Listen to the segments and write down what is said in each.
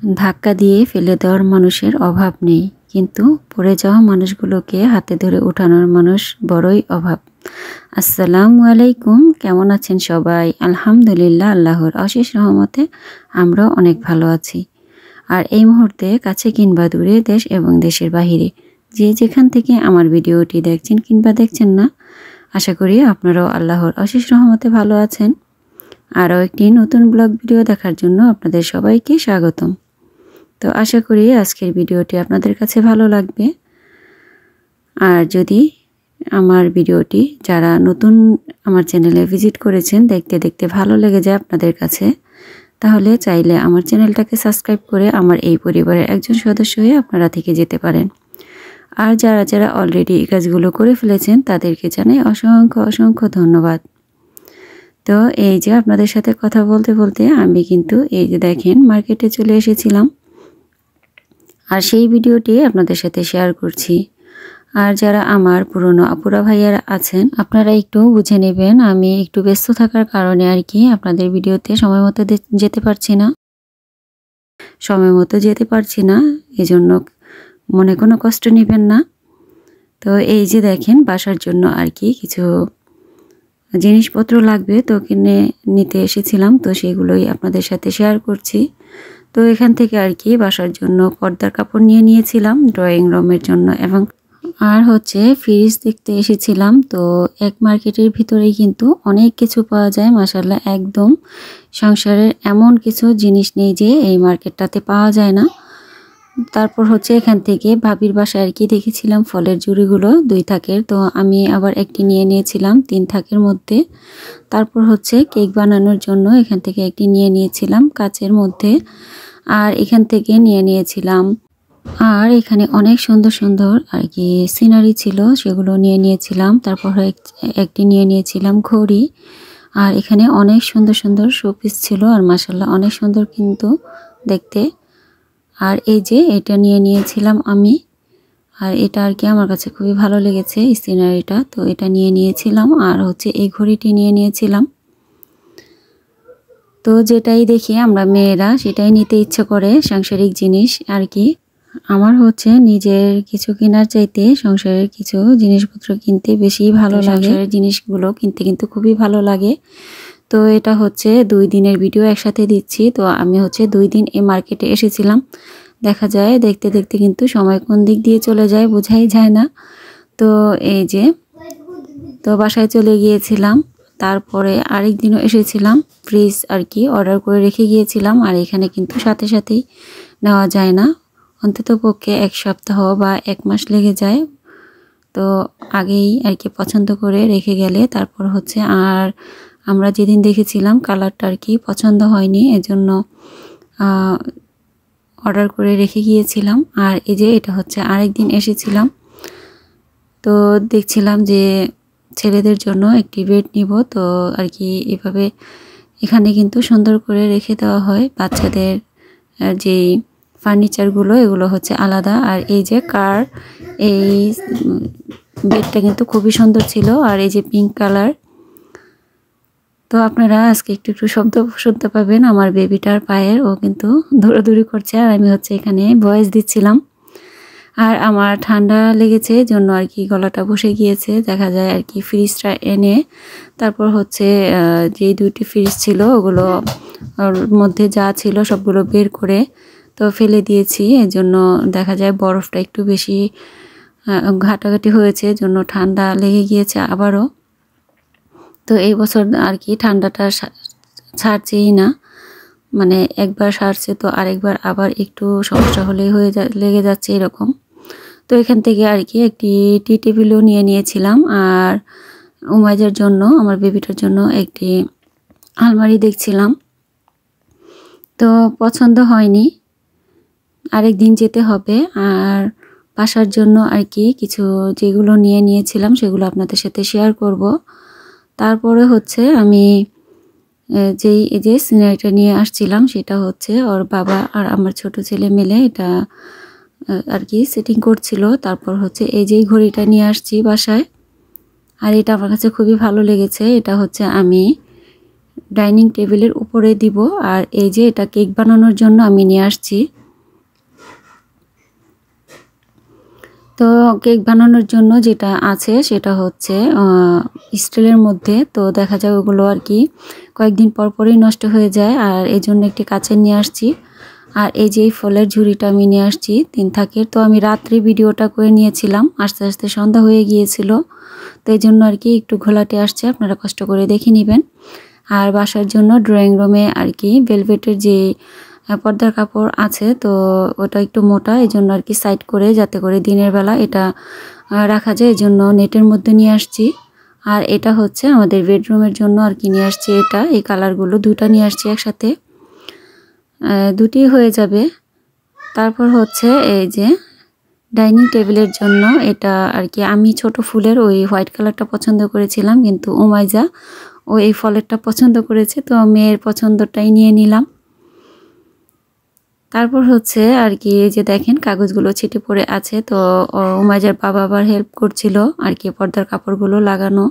ধাক্কা দিয়ে ফেলে দেওয়ার মানুষের অভাব নেই, কিন্তু পড়ে যাওয়া মানুষগুলোকে হাতে ধরে উঠানোর মানুষ বড়ই অভাব। আসসালামু আলাইকুম, কেমন আছেন সবাই? আলহামদুলিল্লাহ, আল্লাহর অশেষ রহমতে আমরাও অনেক ভালো আছি। আর এই মুহূর্তে কাছে কিংবা দূরে, দেশ এবং দেশের বাহিরে যে যেখান থেকে আমার ভিডিওটি দেখছেন কিংবা দেখছেন না, আশা করি আপনারাও আল্লাহর অশেষ রহমতে ভালো আছেন। আরও একটি নতুন ব্লগ ভিডিও দেখার জন্য আপনাদের সবাইকে স্বাগতম। তো আশা করি আজকের ভিডিওটি আপনাদের কাছে ভালো লাগবে। আর যদি আমার ভিডিওটি যারা নতুন আমার চ্যানেলে ভিজিট করেছেন দেখতে দেখতে ভালো লেগে যায় আপনাদের কাছে, তাহলে চাইলে আমার চ্যানেলটাকে সাবস্ক্রাইব করে আমার এই পরিবারের একজন সদস্য হয়ে আপনারা থেকে যেতে পারেন। আর যারা যারা অলরেডি এই কাজগুলো করে ফেলেছেন তাদেরকে জানাই অসংখ্য অসংখ্য ধন্যবাদ। তো এই যে আপনাদের সাথে কথা বলতে বলতে আমি কিন্তু এই যে দেখেন মার্কেটে চলে এসেছিলাম, আর সেই ভিডিওটি আপনাদের সাথে শেয়ার করছি। আর যারা আমার পুরনো আপুরা ভাইয়ারা আছেন আপনারা একটু বুঝে নেবেন, আমি একটু ব্যস্ত থাকার কারণে আর কি আপনাদের ভিডিওতে সময় মতো যেতে পারছি না, এজন্য মনে কোনো কষ্ট নেবেন না। তো এই যে দেখেন বাসার জন্য আর কি কিছু জিনিসপত্র লাগবে, তো কিনে নিতে এসেছিলাম, তো সেগুলোই আপনাদের সাথে শেয়ার করছি। তো এখান থেকে আর কি বাসার জন্য পর্দার কাপড় নিয়ে নিয়েছিলাম ড্রয়িং রুমের জন্য, এবং আর হচ্ছে ফ্রিজ দেখতে এসেছিলাম। তো এক মার্কেটের ভিতরেই কিন্তু অনেক কিছু পাওয়া যায় মাশাআল্লাহ, একদম সংসারের এমন কিছু জিনিস নেই যে এই মার্কেটটাতে পাওয়া যায় না। তারপর হচ্ছে এখান থেকে ভাবির বাসায় আর কি দেখেছিলাম ফলের ঝুড়িগুলো 2 থাকের, তো আমি আবার একটি নিয়ে নিয়েছিলাম 3 থাকের মধ্যে। তারপর হচ্ছে কেক বানানোর জন্য এখান থেকে একটি নিয়ে নিয়েছিলাম কাচের মধ্যে, আর এখান থেকে নিয়ে নিয়েছিলাম, আর এখানে অনেক সুন্দর সুন্দর আর কি সিনারি ছিল সেগুলো নিয়ে নিয়েছিলাম। তারপর একটি নিয়ে নিয়েছিলাম ঘড়ি, আর এখানে অনেক সুন্দর সুন্দর শোপিস ছিল, আর মাশাআল্লাহ অনেক সুন্দর কিন্তু দেখতে। আর এই যে এটা নিয়ে নিয়েছিলাম আমি, আর এটা আর কি আমার কাছে খুবই ভালো লেগেছে এই সিনারিটা, তো এটা নিয়ে নিয়েছিলাম। আর হচ্ছে এই ঘড়িটি নিয়ে নিয়েছিলাম। তো যেটাই দেখি আমরা মেয়েরা সেটাই নিতে ইচ্ছে করে সাংসারিক জিনিস আর কি। আমার হচ্ছে নিজের কিছু কেনার চাইতে সংসারের কিছু জিনিসপত্র কিনতে বেশি ভালো লাগে, সংসারের জিনিসগুলো কিনতে কিন্তু খুবই ভালো লাগে। তো এটা হচ্ছে 2 দিনের ভিডিও একসাথে দিচ্ছি। তো আমি হচ্ছে 2 দিন এই মার্কেটে এসেছিলাম, দেখা যায় দেখতে দেখতে কিন্তু সময় কোন দিক দিয়ে চলে যায় বোঝাই যায় না। তো এই যে তো বাসায় চলে গিয়েছিলাম, তারপরে আরেক দিনও এসেছিলাম, ফ্রিজ আর কি অর্ডার করে রেখে গিয়েছিলাম। আর এখানে কিন্তু সাথে সাথেই নেওয়া যায় না, অন্তত পক্ষে 1 সপ্তাহ বা 1 মাস লেগে যায়। তো আগেই আর কি পছন্দ করে রেখে গেলে তারপর হচ্ছে, আর আমরা যেদিন দেখেছিলাম কালারটা আর কি পছন্দ হয়নি, এজন্য অর্ডার করে রেখে গিয়েছিলাম। আর এই যে এটা হচ্ছে আরেক দিন এসেছিলাম, তো দেখছিলাম যে ছেলেদের জন্য একটি বেড নিব, তো আর কি এভাবে এখানে কিন্তু সুন্দর করে রেখে দেওয়া হয় বাচ্চাদের যেই ফার্নিচারগুলো, এগুলো হচ্ছে আলাদা। আর এই যে এই বেডটা কিন্তু খুবই সুন্দর ছিল, আর এই যে পিঙ্ক কালার। তো আপনারা আজকে একটু শব্দ শুনতে পাবেন আমার বেবিটার পায়ের, ও কিন্তু দৌড়াদৌড়ি করছে, আর আমি হচ্ছে এখানে ভয়েস দিচ্ছিলাম। আর আমার ঠান্ডা লেগেছে জন্য আর কি গলাটা বসে গিয়েছে, দেখা যায় আর কি ফ্রিজটা এনে তারপর হচ্ছে যে 2টি ফ্রিজ ছিল ওগুলো মধ্যে যা ছিল সবগুলো বের করে তো ফেলে দিয়েছি, এজন্য দেখা যায় বরফটা একটু বেশি ঘাটাঘাটি হয়েছে, জন্য ঠান্ডা লেগে গিয়েছে আবারও। তো এই বছর আর কি ঠান্ডাটা ছাড়ছেই না, মানে একবার সারছে তো আরেকবার আবার একটু সমস্যা হলেই লেগে যাচ্ছে এরকম। তো এখান থেকে আর কি একটি টি টেবিলও নিয়ে নিয়েছিলাম, আর উমাইজার জন্য আমার বেবিটার জন্য একটি আলমারি দেখছিলাম, তো পছন্দ হয়নি, আরেক দিন যেতে হবে। আর বাসার জন্য আর কি কিছু যেগুলো নিয়ে নিয়েছিলাম সেগুলো আপনাদের সাথে শেয়ার করব। তারপরে হচ্ছে আমি এই যে সিনারিটা নিয়ে আসছিলাম সেটা হচ্ছে ওর বাবা আর আমার ছোট ছেলে মিলে এটা আর কি সেটিং করছিল। তারপর হচ্ছে এই যে ঘড়িটা নিয়ে আসছি বাসায়, আর এটা আমার কাছে খুবই ভালো লেগেছে। এটা হচ্ছে আমি ডাইনিং টেবিলের উপরে দিব। আর এই যে এটা কেক বানানোর জন্য আমি নিয়ে আসছি। তো কেক বানানোর জন্য যেটা আছে সেটা হচ্ছে স্টিলের মধ্যে। তো দেখা যায় ওগুলো আর কি কয়েকদিন পর পরই নষ্ট হয়ে যায়, আর এই জন্য একটি কাচের নিয়ে আসছি। আর এই যে ফলের ঝুড়িটা আমি নিয়ে আসছি 3 থাকের। তো আমি রাত্রে ভিডিওটা করে নিয়েছিলাম, আস্তে আস্তে সন্ধ্যা হয়ে গিয়েছিল, তো এই জন্য আর কি একটু ঘোলাটে আসছে, আপনারা কষ্ট করে দেখে নেবেন। আর বাসার জন্য ড্রয়িং রুমে আর কি ভেলভেটের যে পর্দার কাপড় আছে, তো ওটা একটু মোটা, এই জন্য আর কি সাইড করে যাতে করে দিনের বেলা এটা রাখা যায়, এই জন্য নেটের মধ্যে নিয়ে আসছি। আর এটা হচ্ছে আমাদের বেডরুমের জন্য আর কি নিয়ে আসছি। এটা এই কালারগুলো দুটা নিয়ে আসছি একসাথে, দুটি হয়ে যাবে। তারপর হচ্ছে এই যে ডাইনিং টেবিলের জন্য এটা আর কি আমি ছোট ফুলের ওই হোয়াইট কালারটা পছন্দ করেছিলাম, কিন্তু উমাইজা ও এই ফলেরটা পছন্দ করেছে, তো মেয়ের পছন্দটাই নিয়ে নিলাম। তারপর হচ্ছে আর কি এই যে দেখেন কাগজগুলো ছিটে পড়ে আছে, তো উমাইজার বাবা আবার হেল্প করছিল আর কি, পর্দার কাপড়গুলো লাগানো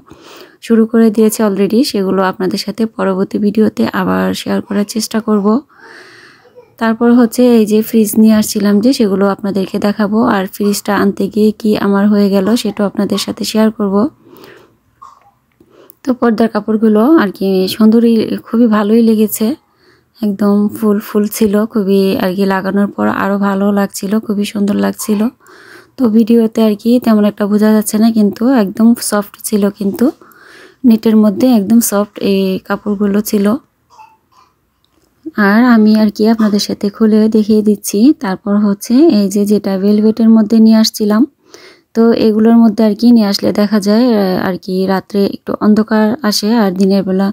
শুরু করে দিয়েছে অলরেডি। সেগুলো আপনাদের সাথে পরবর্তী ভিডিওতে আবার শেয়ার করার চেষ্টা করব। তারপর হচ্ছে এই যে ফ্রিজ নিয়ে আসছিলাম, যে সেগুলো আপনাদেরকে দেখাবো। আর ফ্রিজটা আনতে গিয়ে কি আমার হয়ে গেল সেটাও আপনাদের সাথে শেয়ার করব। তো পর্দার কাপড়গুলো আর কি সুন্দরই, খুবই ভালোই লেগেছে, একদম ফুল ফুল ছিল, খুবই আর কি লাগানোর পর আরও ভালো লাগছিল, খুবই সুন্দর লাগছিল। তো ভিডিওতে আর কি তেমন একটা বোঝা যাচ্ছে না, কিন্তু একদম সফট ছিল, কিন্তু নেটের মধ্যে একদম সফট এই কাপড়গুলো ছিল। আর আমি আর কি আপনাদের সাথে খুলে দেখিয়ে দিচ্ছি। তারপর হচ্ছে এই যে যেটা ভেলভেটের মধ্যে নিয়ে আসছিলাম, তো এগুলোর মধ্যে আর কি নিয়ে আসলে দেখা যায় আর কি রাত্রে একটু অন্ধকার আসে, আর দিনের বেলা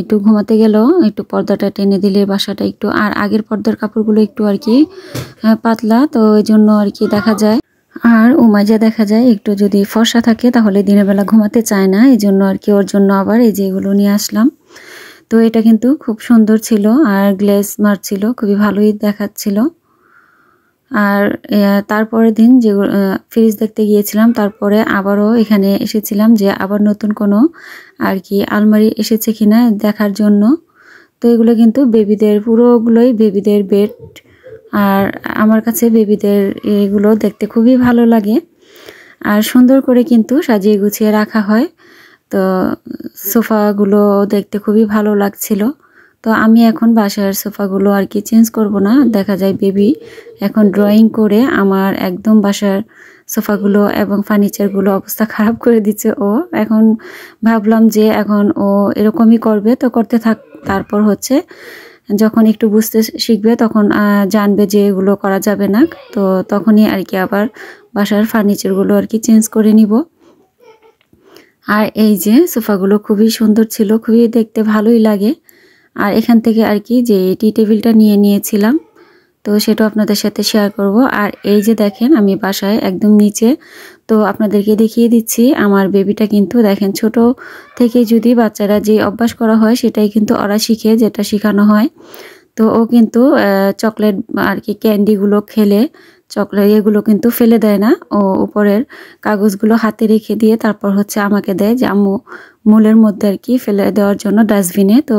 একটু ঘুমাতে গেলেও একটু পর্দাটা টেনে দিলে বাসাটা একটু, আর আগের পর্দার কাপড়গুলো একটু আর কি পাতলা, তো এই জন্য আর কি দেখা যায়। আর উমাইজা দেখা যায় একটু যদি ফর্সা থাকে তাহলে দিনের বেলা ঘুমাতে চায় না, এই জন্য আর কি ওর জন্য আবার এই যে এগুলো নিয়ে আসলাম। তো এটা কিন্তু খুব সুন্দর ছিল, আর গ্লেজ মারছিল, খুবই ভালোই দেখাচ্ছিল। আর তারপরের দিন যে ফ্রিজ দেখতে গিয়েছিলাম, তারপরে আবারও এখানে এসেছিলাম যে আবার নতুন কোনো আর কি আলমারি এসেছে কিনা দেখার জন্য। তো এগুলো কিন্তু বেবিদের, পুরোগুলোই বেবিদের বেড, আর আমার কাছে বেবিদের এগুলো দেখতে খুবই ভালো লাগে, আর সুন্দর করে কিন্তু সাজিয়ে গুছিয়ে রাখা হয়। তো সোফাগুলো দেখতে খুবই ভালো লাগছিল। তো আমি এখন বাসার সোফাগুলো আর কি চেঞ্জ করব না, দেখা যায় বেবি এখন ড্রয়িং করে আমার একদম বাসার সোফাগুলো এবং ফার্নিচারগুলো অবস্থা খারাপ করে দিচ্ছে ও। এখন ভাবলাম যে এখন ও এরকমই করবে, তো করতে থাক, তারপর হচ্ছে যখন একটু বুঝতে শিখবে তখন জানবে যে এগুলো করা যাবে না, তো তখনই আর কি আবার বাসার ফার্নিচারগুলো আর কি চেঞ্জ করে নিব। আর এই যে সোফাগুলো খুবই সুন্দর ছিল, খুবই দেখতে ভালোই লাগে। আর এখান থেকে আর কি যে টি টেবিলটা নিয়ে নিয়েছিলাম, তো সেটাও আপনাদের সাথে শেয়ার করব। আর এই যে দেখেন আমি বাসায় একদম নিচে, তো আপনাদেরকে দেখিয়ে দিচ্ছি আমার বেবিটা কিন্তু দেখেন ছোট থেকে যদি বাচ্চারা যে অভ্যাস করা হয় সেটাই কিন্তু ওরা শিখে, যেটা শেখানো হয়। তো ও কিন্তু চকলেট আর কি ক্যান্ডিগুলো খেলে চকলেট এগুলো কিন্তু ফেলে দেয় না, ও উপরের কাগজগুলো হাতে রেখে দিয়ে তারপর হচ্ছে আমাকে দেয় যে আম্মু মূলের মধ্যে আর কি ফেলে দেওয়ার জন্য ডাস্টবিনে। তো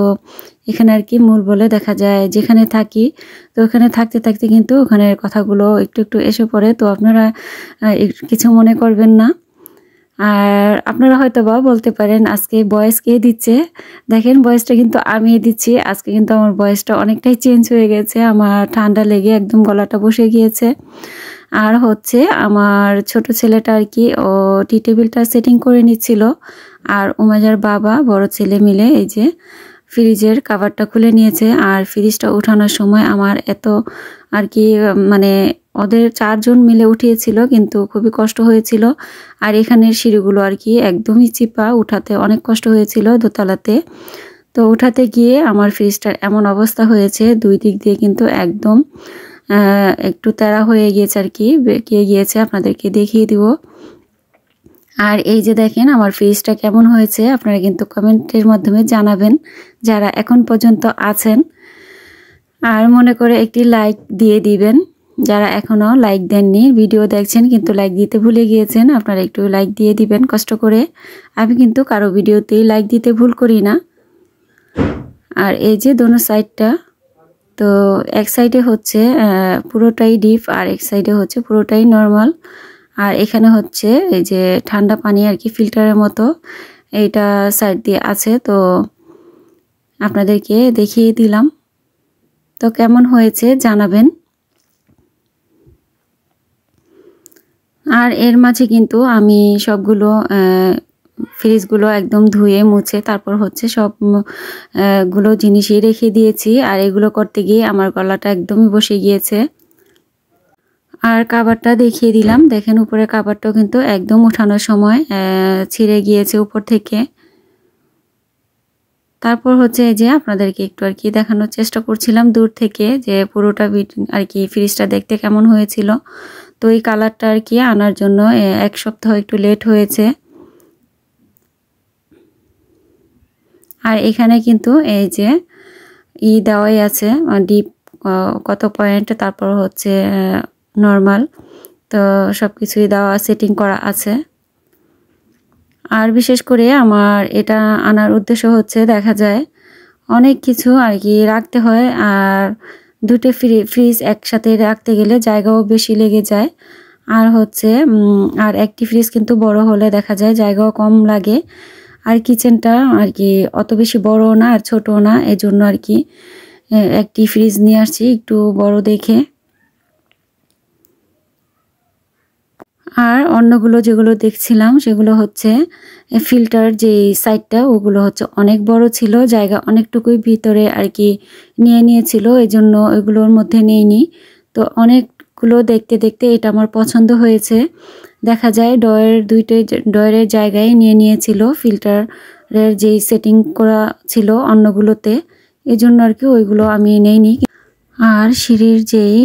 এখানে আর কি মূল বলে দেখা যায় যেখানে থাকি, তো ওখানে থাকতে থাকতে কিন্তু ওখানের কথাগুলো একটু একটু এসে পড়ে, তো আপনারা কিছু মনে করবেন না। আর আপনারা হয়তো বা বলতে পারেন আজকে ভয়েস কে দিচ্ছে, দেখেন ভয়েসটা কিন্তু আমি দিচ্ছি। আজকে কিন্তু আমার ভয়েসটা অনেকটাই চেঞ্জ হয়ে গেছে, আমার ঠান্ডা লেগে একদম গলাটা বসে গিয়েছে। আর হচ্ছে আমার ছোট ছেলেটা আর কি ও টি টেবিলটা সেটিং করে নিচ্ছিল, আর উমাইজার বাবা বড় ছেলে মিলে এই যে ফ্রিজের কভারটা খুলে নিয়েছে। আর ফ্রিজটা উঠানোর সময় আমার এত আর কি মানে ওদের 4 জন মিলে উঠিয়েছিল, কিন্তু খুবই কষ্ট হয়েছিল। আর এখানের সিঁড়িগুলো আর কি একদমই চিপা, উঠাতে অনেক কষ্ট হয়েছিল দোতলাতে। তো উঠাতে গিয়ে আমার ফ্রিজটার এমন অবস্থা হয়েছে, দুই দিক দিয়ে কিন্তু একদম একটু তেড়া হয়ে গিয়েছে আর কি, বেঁকে গিয়েছে, আপনাদেরকে দেখিয়ে দিব। আর এই যে দেখেন আমার ফ্রিজটা কেমন হয়েছে, আপনারা কিন্তু কমেন্টের মাধ্যমে জানাবেন যারা এখন পর্যন্ত আছেন। আর মনে করে একটি লাইক দিয়ে দিবেন যারা এখনো লাইক দেননি, ভিডিও দেখছেন কিন্তু লাইক দিতে ভুলে গিয়েছেন, আপনারা একটু লাইক দিয়ে দিবেন কষ্ট করে। আমি কিন্তু কারো ভিডিওতেই লাইক দিতে ভুল করি না। আর এই যে দোনো সাইডটা, তো এক সাইডে হচ্ছে পুরোটাই ডিপ আর এক সাইডে হচ্ছে পুরোটাই নর্মাল। আর এখানে হচ্ছে এই যে ঠান্ডা পানি আর কি ফিল্টারের মতো এইটা সাইড দিয়ে আছে। তো আপনাদেরকে দেখিয়ে দিলাম, তো কেমন হয়েছে জানাবেন। আর এর মাঝে কিন্তু আমি সবগুলো ফ্রিজগুলো একদম ধুয়ে মুছে তারপর হচ্ছে সব গুলো জিনিসই রেখে দিয়েছি। আর এগুলো করতে গিয়ে আমার গলাটা একদমই বসে গিয়েছে। আর কাভারটা দেখিয়ে দিলাম, দেখেন উপরে কাভারটাও কিন্তু একদম উঠানোর সময় ছিঁড়ে গিয়েছে উপর থেকে। তারপর হচ্ছে যে আপনাদেরকে একটু আর কি দেখানোর চেষ্টা করছিলাম দূর থেকে যে পুরোটা আর কি ফ্রিজটা দেখতে কেমন হয়েছিল। তো এই কালারটা আর কি আনার জন্য 1 সপ্তাহ একটু লেট হয়েছে। আর এখানে কিন্তু এই যে দেওয়াই আছে ডিপ কত পয়েন্ট, তারপর হচ্ছে নর্মাল, তো সব কিছুই দেওয়া সেটিং করা আছে। আর বিশেষ করে আমার এটা আনার উদ্দেশ্য হচ্ছে দেখা যায় অনেক কিছু আর কি রাখতে হয়, আর দুটো ফ্রিজ একসাথে রাখতে গেলে জায়গাও বেশি লেগে যায়। আর হচ্ছে আর একটি ফ্রিজ কিন্তু বড় হলে দেখা যায় জায়গাও কম লাগে। আর কিচেনটা আর কি অত বেশি বড় না আর ছোট না, এজন্য আর কি একটি ফ্রিজ নিয়ে আসছি একটু বড় দেখে। আর অন্যগুলো যেগুলো দেখছিলাম সেগুলো হচ্ছে ফিল্টার যে সাইডটা ওগুলো হচ্ছে অনেক বড় ছিল, জায়গা অনেকটুকুই ভিতরে আর কি নিয়েছিল, এজন্য ওইগুলোর মধ্যে নেইনি। তো অনেকগুলো দেখতে দেখতে এটা আমার পছন্দ হয়েছে। দেখা যায় ডয়ের জায়গায় নিয়েছিল ফিল্টারের যেই সেটিং করা ছিল অন্যগুলোতে, এজন্য আর কি ওইগুলো আমি নেইনি। আর সিঁড়ির যেই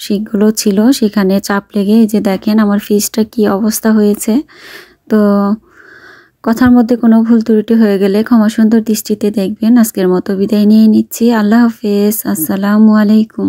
শিকগুলো ছিল সেখানে চাপ লেগে এই যে দেখেন আমার ফ্রিজটা কি অবস্থা হয়েছে। তো কথার মধ্যে কোনো ভুল ত্রুটি হয়ে গেলে ক্ষমা সুন্দর দৃষ্টিতে দেখবেন। আজকের মতো বিদায় নিয়ে নিচ্ছি। আল্লাহ হাফেজ, আসসালামু আলাইকুম।